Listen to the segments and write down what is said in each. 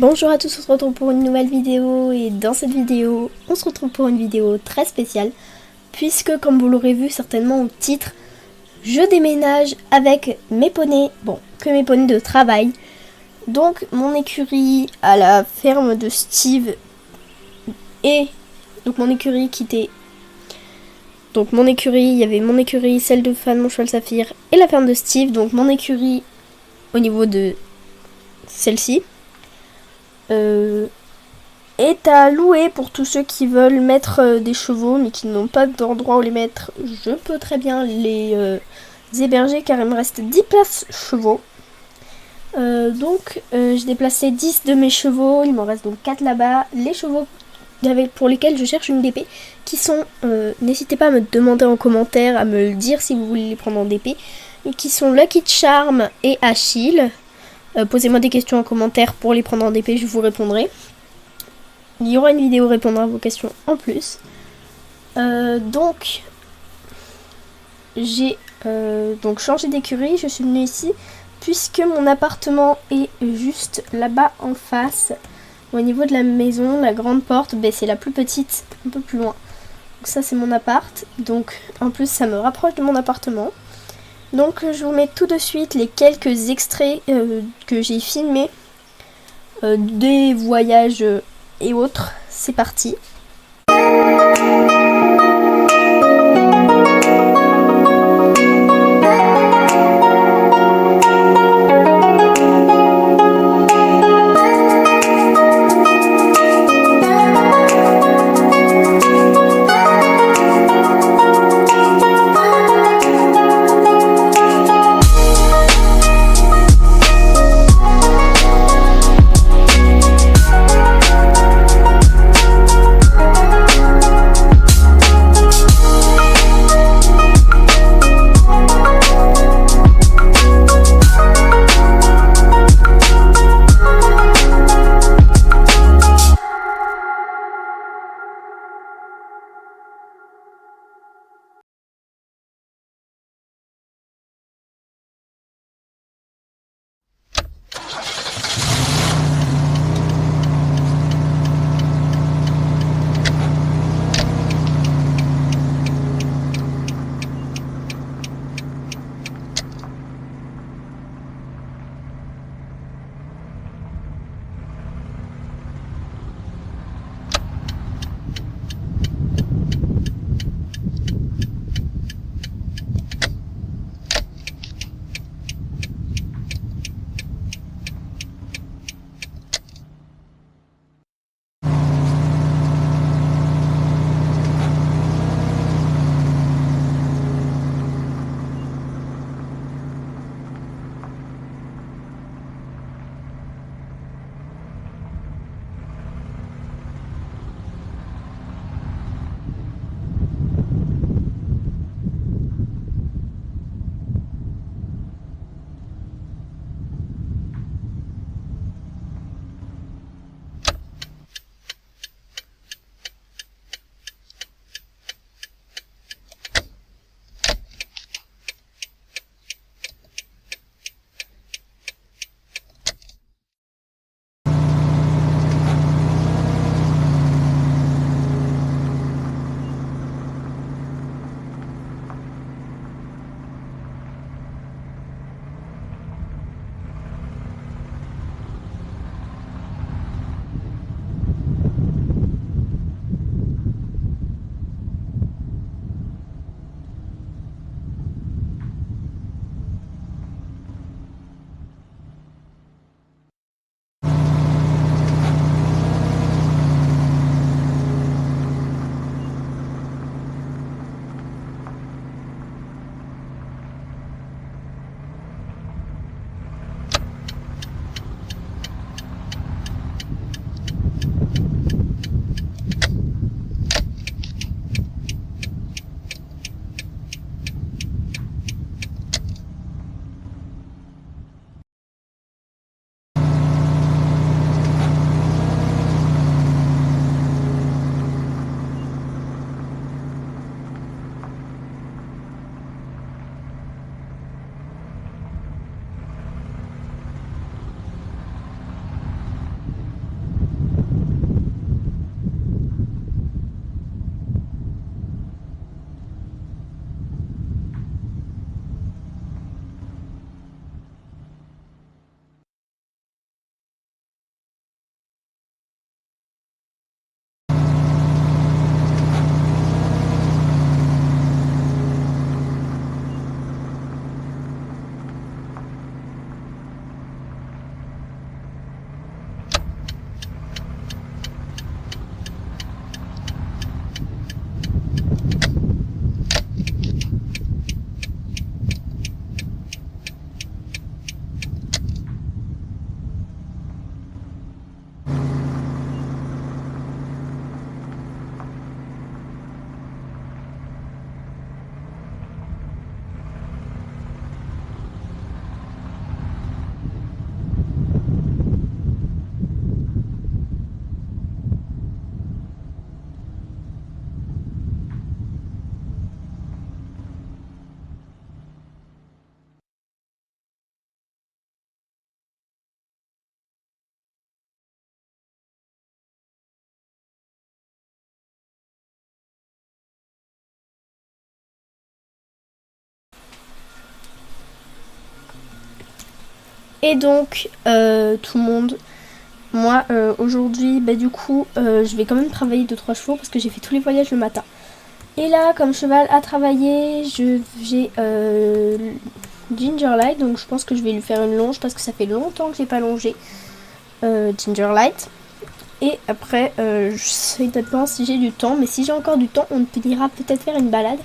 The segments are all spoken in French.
Bonjour à tous, on se retrouve pour une nouvelle vidéo et dans cette vidéo, on se retrouve pour une vidéo très spéciale puisque comme vous l'aurez vu certainement au titre, je déménage avec mes poneys, que mes poneys de travail. Donc mon écurie à la ferme de Steve et donc mon écurie quittait. Donc mon écurie, il y avait mon écurie, celle de Fan, mon cheval Saphir et la ferme de Steve. Donc mon écurie au niveau de celle-ci est à louer pour tous ceux qui veulent mettre des chevaux mais qui n'ont pas d'endroit où les mettre. Je peux très bien les héberger car il me reste 10 places chevaux. Donc j'ai déplacé 10 de mes chevaux, il m'en reste donc 4 là-bas. Les chevaux pour lesquels je cherche une DP qui sont, n'hésitez pas à me demander en commentaire, à me le dire si vous voulez les prendre en DP, qui sont Lucky Charm et Achille. Posez-moi des questions en commentaire pour les prendre en DP, je vous répondrai. Il y aura une vidéo répondre à vos questions en plus. Donc j'ai donc changé d'écurie, je suis venue ici puisque mon appartement est juste là-bas en face. Au niveau de la maison, la grande porte, c'est la plus petite, un peu plus loin. Donc ça c'est mon appart, donc en plus ça me rapproche de mon appartement. Donc je vous mets tout de suite les quelques extraits que j'ai filmés des voyages et autres. C'est parti. Et donc tout le monde, moi aujourd'hui du coup je vais quand même travailler 2-3 chevaux parce que j'ai fait tous les voyages le matin. Et là comme cheval à travailler, j'ai Gingerlight, donc je pense que je vais lui faire une longe parce que ça fait longtemps que j'ai pas longé Gingerlight. Et après je sais pas si j'ai du temps, mais si j'ai encore du temps on ira peut-être faire une balade.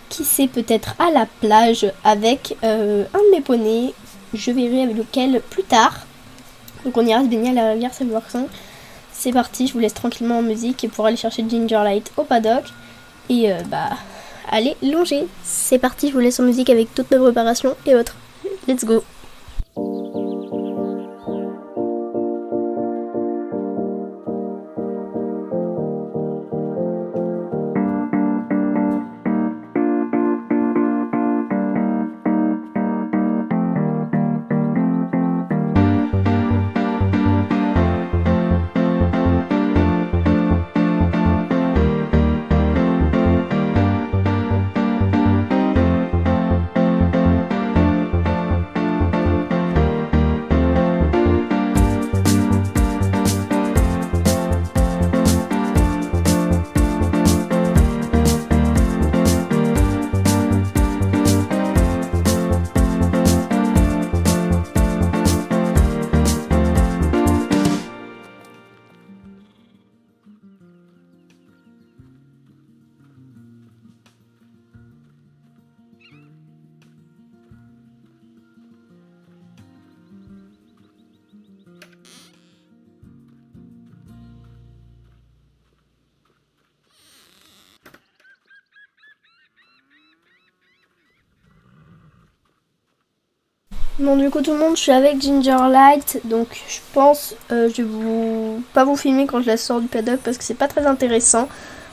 Qui sait, peut-être à la plage avec un de mes poneys. Je verrai avec lequel plus tard. Donc on ira se baigner à la rivière Saint-Vincent. C'est parti, je vous laisse tranquillement en musique pour aller chercher Gingerlight au paddock. Et allez longer. C'est parti, je vous laisse en musique avec toute ma préparation et autres. Let's go. Bon du coup tout le monde, je suis avec Gingerlight, donc je pense je vais pas vous filmer quand je la sors du paddock parce que c'est pas très intéressant,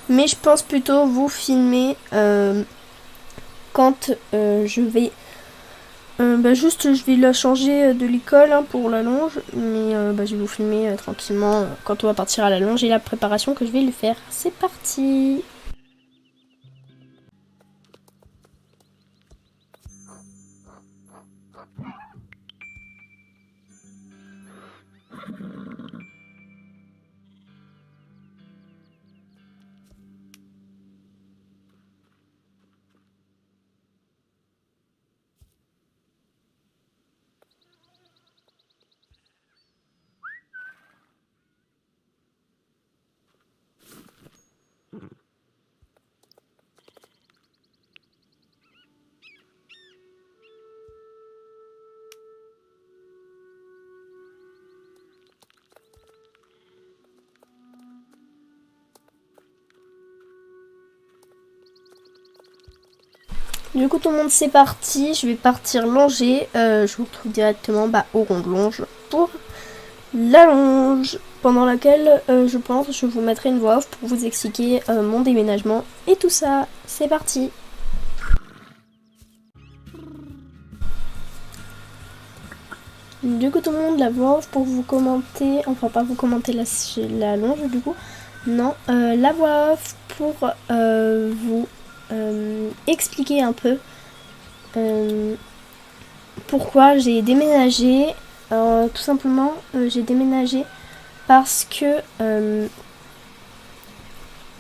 mais je pense plutôt vous filmer quand je vais juste je vais la changer de l'école pour la longe, mais je vais vous filmer tranquillement quand on va partir à la longe et la préparation que je vais lui faire. C'est parti. Du coup tout le monde c'est parti, je vais partir longer, je vous retrouve directement au rond de longe pour la longe, pendant laquelle je pense je vous mettrai une voix off pour vous expliquer mon déménagement et tout ça. C'est parti. Du coup tout le monde, la voix off pour vous commenter, enfin pas vous commenter la longe du coup, non, la voix off pour vous expliquer un peu pourquoi j'ai déménagé. Tout simplement j'ai déménagé parce que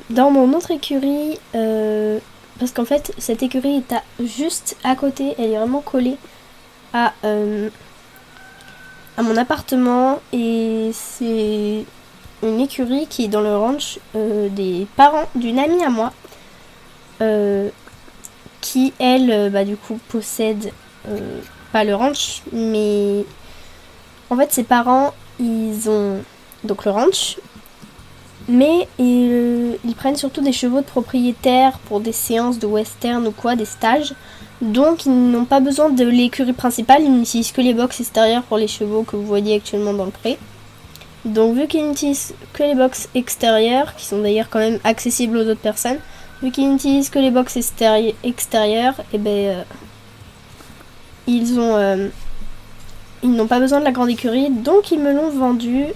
dans mon autre écurie, parce qu'en fait cette écurie est juste à côté, elle est vraiment collée à mon appartement et c'est une écurie qui est dans le ranch des parents d'une amie à moi qui elle du coup possède pas le ranch mais en fait ses parents ils ont donc le ranch mais ils prennent surtout des chevaux de propriétaires pour des séances de western ou quoi, des stages. Donc ils n'ont pas besoin de l'écurie principale, ils n'utilisent que les box extérieures pour les chevaux que vous voyez actuellement dans le pré. Donc vu qu'ils n'utilisent que les box extérieures, qui sont d'ailleurs quand même accessibles aux autres personnes, vu qu'ils n'utilisent que les box extérieures, ils n'ont pas besoin de la grande écurie, donc ils me l'ont vendu.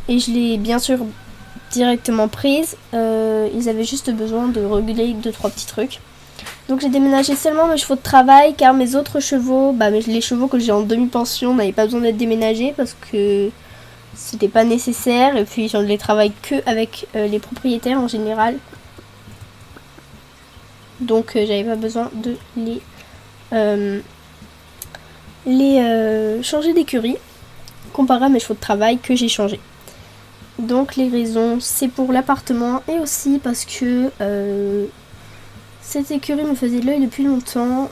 Et je l'ai bien sûr directement prise. Ils avaient juste besoin de régler 2-3 petits trucs. Donc j'ai déménagé seulement mes chevaux de travail car mes autres chevaux, les chevaux que j'ai en demi-pension n'avaient pas besoin d'être déménagés parce que c'était pas nécessaire. Et puis je ne les travaille que avec les propriétaires en général. Donc j'avais pas besoin de les changer d'écurie comparé à mes chevaux de travail que j'ai changé. Donc les raisons, c'est pour l'appartement et aussi parce que cette écurie me faisait de l'œil depuis longtemps.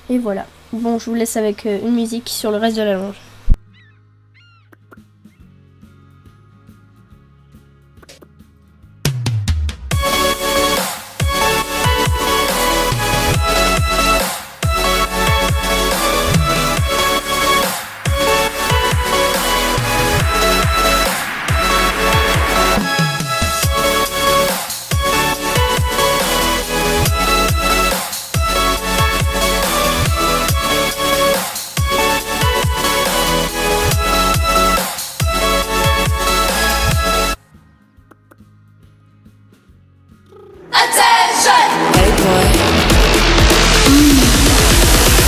Et voilà. Bon, je vous laisse avec une musique sur le reste de la longe.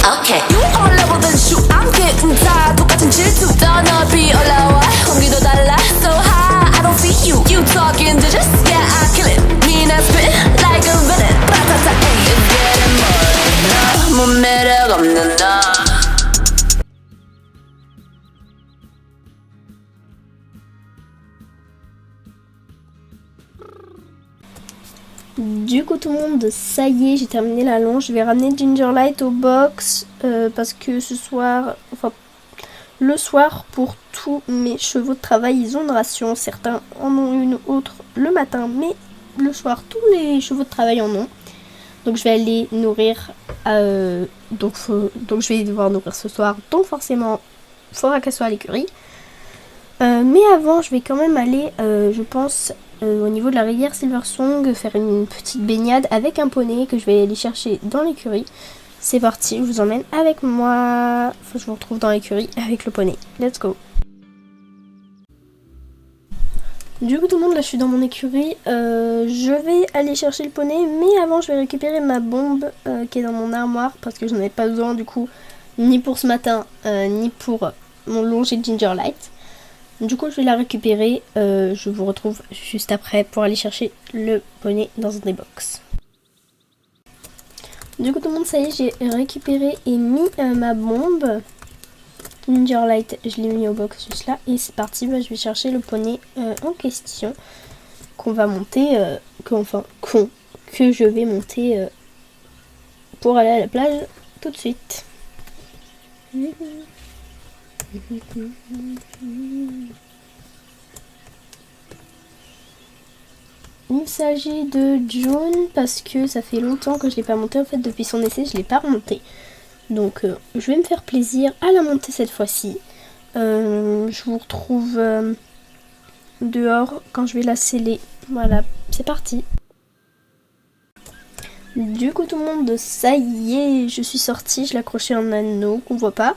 Okay. You on level then shoot I'm getting tired 똑같은 질투 더 높이 올라와 공기도 달라 so high I don't see you You talking digits yeah I kill it mean I spit like a villain 바타타 ayy It's getting more 너무 매력 없는 너 Du coup tout le monde, ça y est, j'ai terminé la longe. Je vais ramener Gingerlight au box parce que ce soir, le soir pour tous mes chevaux de travail, ils ont une ration. Certains en ont une autre le matin, mais le soir, tous les chevaux de travail en ont. Donc je vais aller nourrir, donc je vais devoir nourrir ce soir. Donc forcément, il faudra qu'elle soit à l'écurie. Mais avant, je vais quand même aller, je pense... au niveau de la rivière Silversong, faire une petite baignade avec un poney que je vais aller chercher dans l'écurie. C'est parti, je vous emmène avec moi. Je vous retrouve dans l'écurie avec le poney. Let's go. Du coup tout le monde, là je suis dans mon écurie. Je vais aller chercher le poney, mais avant je vais récupérer ma bombe qui est dans mon armoire parce que j'en avais pas besoin du coup, ni pour ce matin, ni pour mon longer de Gingerlight. Du coup je vais la récupérer, je vous retrouve juste après pour aller chercher le poney dans un des box. Du coup tout le monde, ça y est, j'ai récupéré et mis ma bombe. Gingerlight, je l'ai mis au box juste là et c'est parti, je vais chercher le poney en question qu'on va monter, que je vais monter pour aller à la plage tout de suite. Il s'agit de June parce que ça fait longtemps que je l'ai pas monté. En fait, depuis son essai, je l'ai pas remonté. Donc, je vais me faire plaisir à la monter cette fois-ci. Je vous retrouve dehors quand je vais la sceller. Voilà, c'est parti. Du coup, tout le monde, ça y est, je suis sortie. Je l'ai accroché en anneau qu'on voit pas.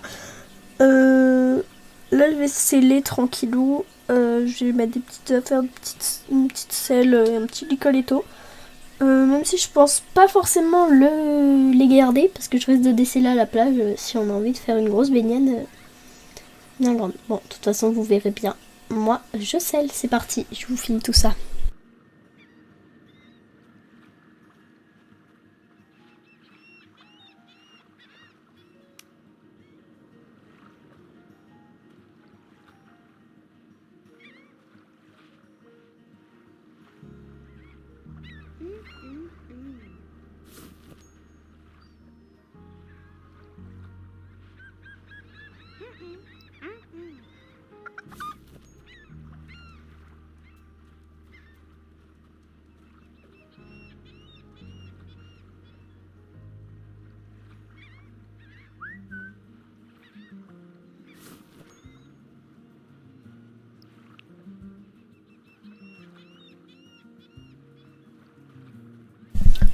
Là je vais sceller tranquillou, je vais mettre des petites affaires, une petite selle, un petit licoletto. Même si je pense pas forcément les garder parce que je risque de déceler à la plage si on a envie de faire une grosse baignade bien grande. Bon, de toute façon vous verrez bien. Moi je scelle, c'est parti, je vous filme tout ça.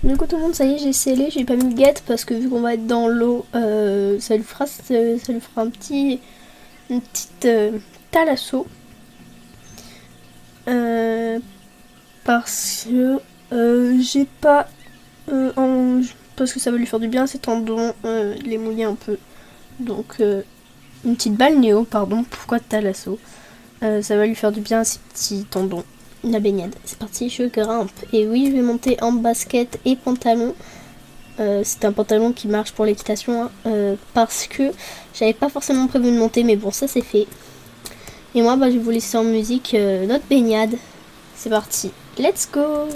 Du coup tout le monde, ça y est, j'ai scellé, j'ai pas mis de guette parce que vu qu'on va être dans l'eau, ça lui fera une petite thalasso. Parce que j'ai pas parce que ça va lui faire du bien ses tendons, les mouiller un peu. Donc une petite balle Néo, pardon, pourquoi Thalasso. Ça va lui faire du bien à ses petits tendons. La baignade, c'est parti, je grimpe. Et oui, je vais monter en basket et pantalon. C'est un pantalon qui marche pour l'équitation, hein, parce que j'avais pas forcément prévu de monter, mais bon, ça c'est fait. Et moi, bah, je vais vous laisser en musique notre baignade. C'est parti, let's go!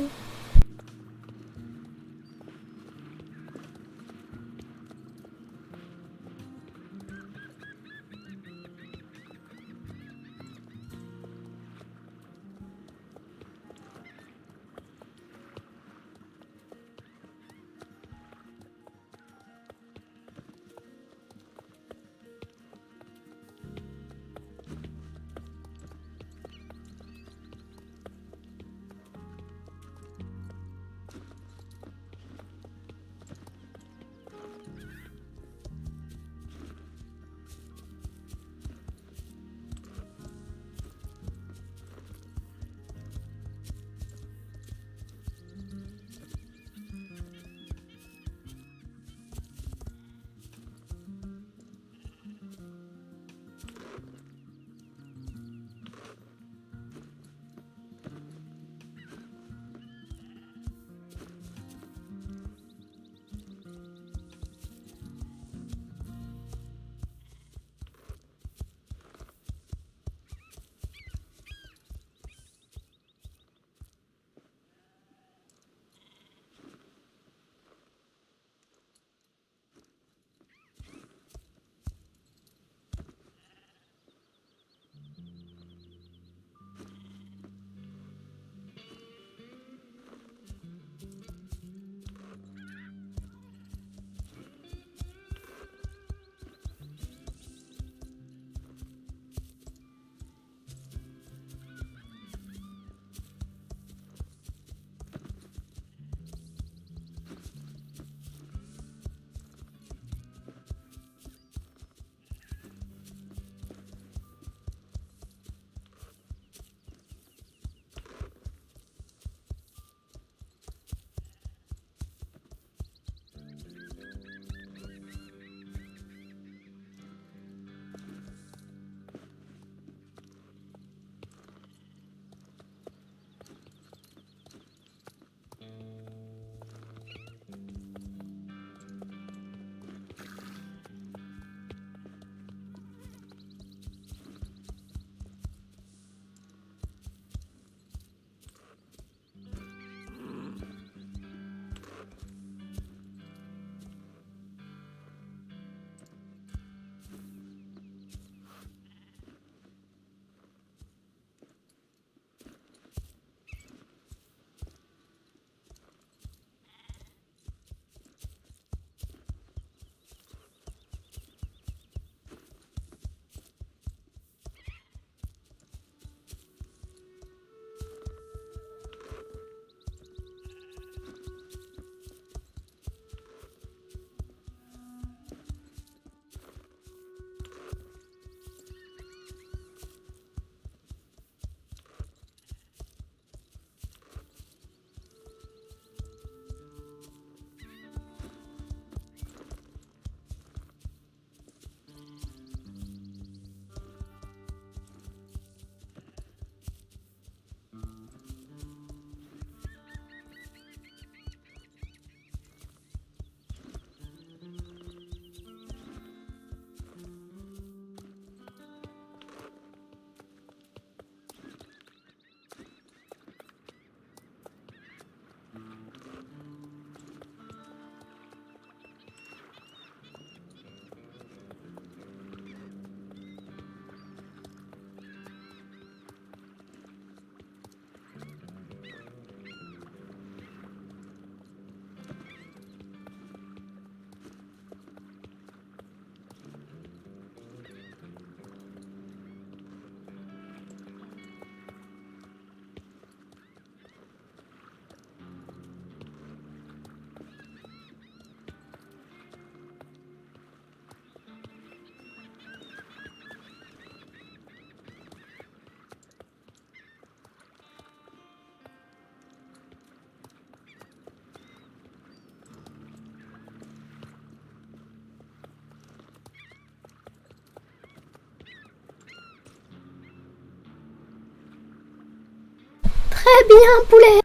Très bien, poulet.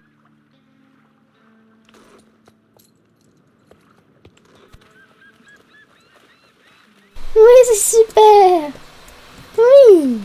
Oui, c'est super. Oui.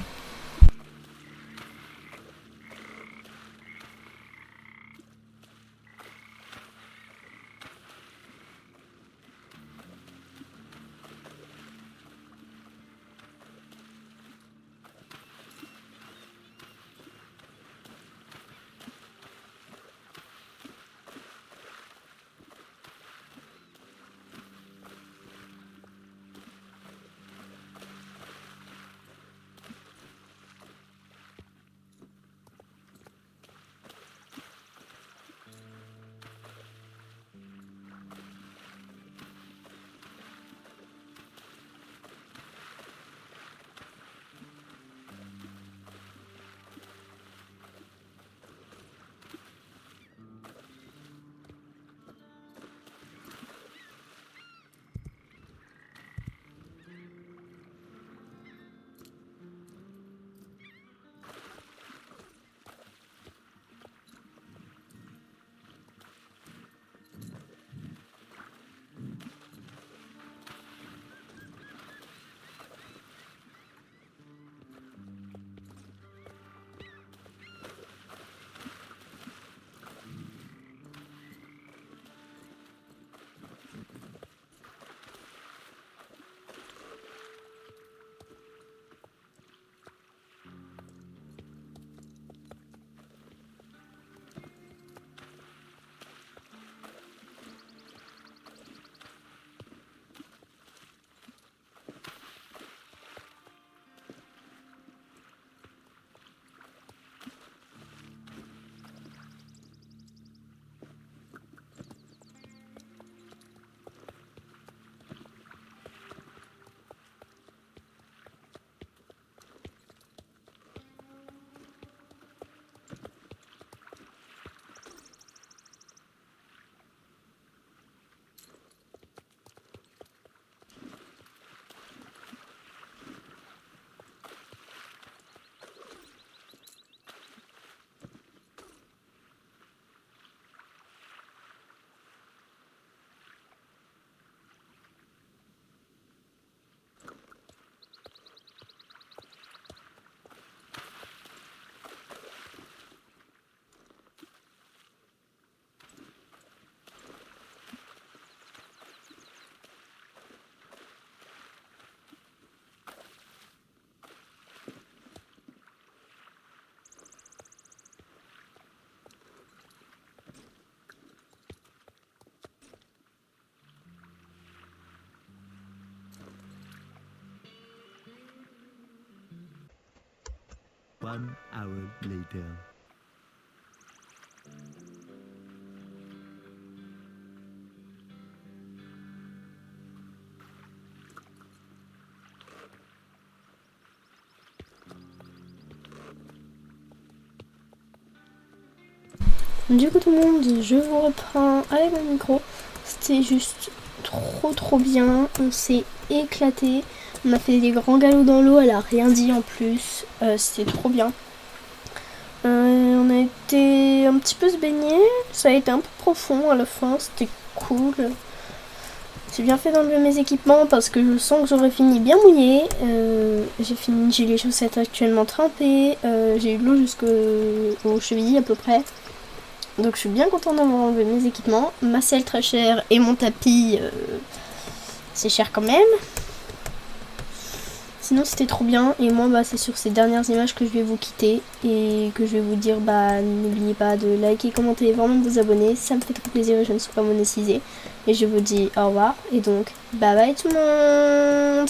One hour later. Du coup tout le monde, je vous reprends avec mon micro. C'était juste trop bien. On s'est éclaté. On a fait des grands galops dans l'eau. Elle a rien dit en plus. C'était trop bien. On a été un petit peu se baigner. Ça a été un peu profond à la fin. C'était cool. J'ai bien fait d'enlever mes équipements parce que je sens que j'aurais fini bien mouillé. J'ai les chaussettes actuellement trempées. J'ai eu de l'eau jusqu'aux chevilles à peu près. Donc je suis bien contente d'avoir enlevé mes équipements. Ma selle très chère et mon tapis, c'est cher quand même. Sinon c'était trop bien. Et moi c'est sur ces dernières images que je vais vous quitter. Et que je vais vous dire n'oubliez pas de liker, commenter, vraiment de vous abonner. Ça me fait trop plaisir et je ne suis pas monétisée. Et je vous dis au revoir. Et donc bye bye tout le monde.